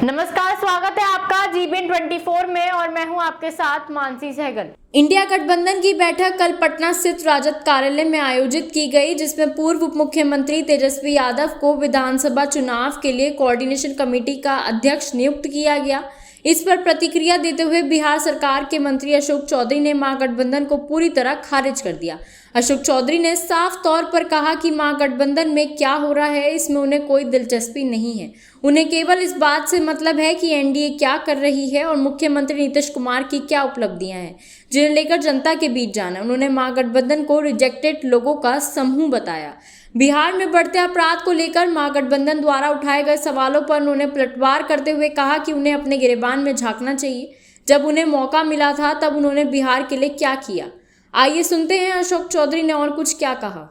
नमस्कार, स्वागत है आपका जीबीएन 24 में और मैं हूं आपके साथ मानसी सहगल। इंडिया गठबंधन की बैठक कल पटना स्थित राजद कार्यालय में आयोजित की गई, जिसमें पूर्व उप मुख्यमंत्री तेजस्वी यादव को विधानसभा चुनाव के लिए कोऑर्डिनेशन कमेटी का अध्यक्ष नियुक्त किया गया। इस पर प्रतिक्रिया देते हुए बिहार सरकार के मंत्री अशोक चौधरी ने महागठबंधन को पूरी तरह खारिज कर दिया। अशोक चौधरी ने साफ तौर पर कहा कि महागठबंधन में क्या हो रहा है इसमें उन्हें कोई दिलचस्पी नहीं है। उन्हें केवल इस बात से मतलब है कि एनडीए क्या कर रही है और मुख्यमंत्री नीतीश कुमार की क्या उपलब्धियां हैं, जिन्हें लेकर जनता के बीच जाना। उन्होंने महागठबंधन को रिजेक्टेड लोगों का समूह बताया। बिहार में बढ़ते अपराध को लेकर महागठबंधन द्वारा उठाए गए सवालों पर उन्होंने पलटवार करते हुए कहा कि उन्हें अपने गिरेबान में झांकना चाहिए। जब उन्हें मौका मिला था तब उन्होंने बिहार के लिए क्या किया। आइए सुनते हैं अशोक चौधरी ने और कुछ क्या कहा।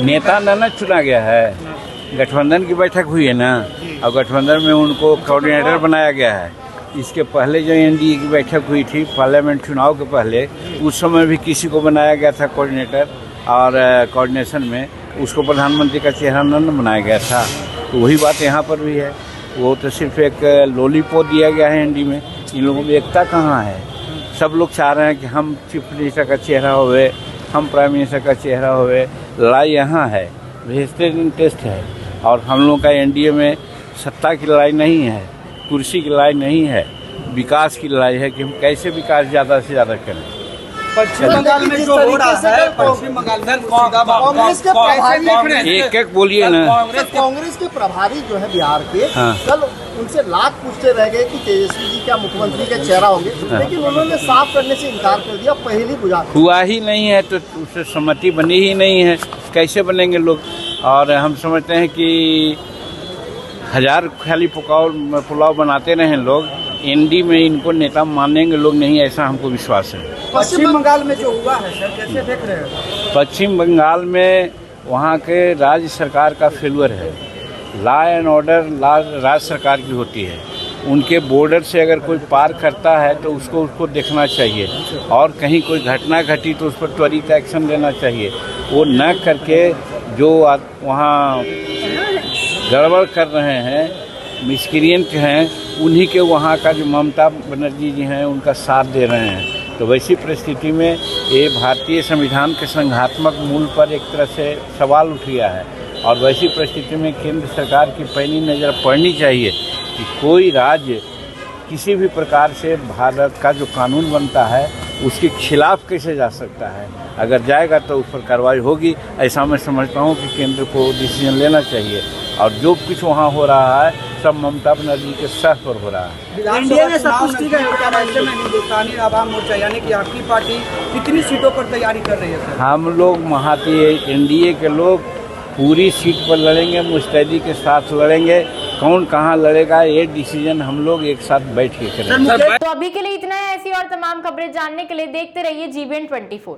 नेता न चुना गया है, गठबंधन की बैठक हुई है ना, और गठबंधन में उनको कोऑर्डिनेटर बनाया गया है। इसके पहले जो एनडीए की बैठक हुई थी पार्लियामेंट चुनाव के पहले, उस समय भी किसी को बनाया गया था कोऑर्डिनेटर, और कोऑर्डिनेशन में उसको प्रधानमंत्री का चेहरा न बनाया गया था। तो वही बात यहाँ पर भी है। वो तो सिर्फ एक लॉलीपॉप दिया गया है एनडीए में। इन लोगों में एकता कहाँ है? सब लोग चाह रहे हैं कि हम चीफ मिनिस्टर का चेहरा होवे, हम प्राइम मिनिस्टर का चेहरा होवे। लड़ाई यहाँ है, वेस्टेड इंटरेस्ट है। और हम लोगों का एनडीए में सत्ता की लड़ाई नहीं है, कुर्सी की लड़ाई नहीं है, विकास की लड़ाई है कि हम कैसे विकास ज़्यादा से ज़्यादा करें। पश्चिम बंगाल में जो हो रहा है, पश्चिम बंगाल में कांग्रेस के प्रभारी, एक बोलिए ना। कांग्रेस के प्रभारी जो है बिहार के, कल उनसे लाख पूछते रह गए कि तेजस्वी जी क्या मुख्यमंत्री के चेहरा होंगे, लेकिन उन्होंने साफ करने से इनकार कर दिया। पहली बुझारत हुआ ही नहीं है तो उससे सहमति बनी ही नहीं है, कैसे बनेंगे लोग? और हम समझते हैं कि हजार खाली पुलाव बनाते रहे लोग, एनडी में इनको नेता मानेंगे लोग नहीं, ऐसा हमको विश्वास है। पश्चिम बंगाल में जो हुआ है सर, कैसे देख रहे हैं? पश्चिम बंगाल में वहाँ के राज्य सरकार का फेल्यूर है। लॉ एंड ऑर्डर राज्य सरकार की होती है। उनके बॉर्डर से अगर कोई पार करता है तो उसको देखना चाहिए, और कहीं कोई घटना घटी तो उस पर त्वरित एक्शन लेना चाहिए। वो न करके जो वहाँ गड़बड़ कर रहे हैं, मिसक्रिएंट हैं, उन्हीं के वहाँ का जो ममता बनर्जी जी हैं उनका साथ दे रहे हैं। तो वैसी परिस्थिति में ये भारतीय संविधान के संघात्मक मूल पर एक तरह से सवाल उठ गया है। और वैसी परिस्थिति में केंद्र सरकार की पैनी नज़र पड़नी चाहिए कि कोई राज्य किसी भी प्रकार से भारत का जो कानून बनता है उसके खिलाफ कैसे जा सकता है। अगर जाएगा तो उस पर कार्रवाई होगी, ऐसा मैं समझता हूँ कि केंद्र को डिसीजन लेना चाहिए। और जो कुछ वहाँ हो रहा है सब ममता बनर्जी के सर पर हो रहा है। एनडीए में संतुष्टि का राज्य में हिंदुस्तानी आवाम मोर्चा यानी कि आपकी पार्टी कितनी सीटों पर तैयारी कर रही है सर? हम लोग एनडीए के लोग पूरी सीट पर लड़ेंगे, मुस्तैदी के साथ लड़ेंगे। कौन कहाँ लड़ेगा ये डिसीजन हम लोग एक साथ बैठ के करेंगे। तो अभी के लिए इतना है। ऐसी और तमाम खबरें जानने के लिए देखते रहिए जीबीएन 24।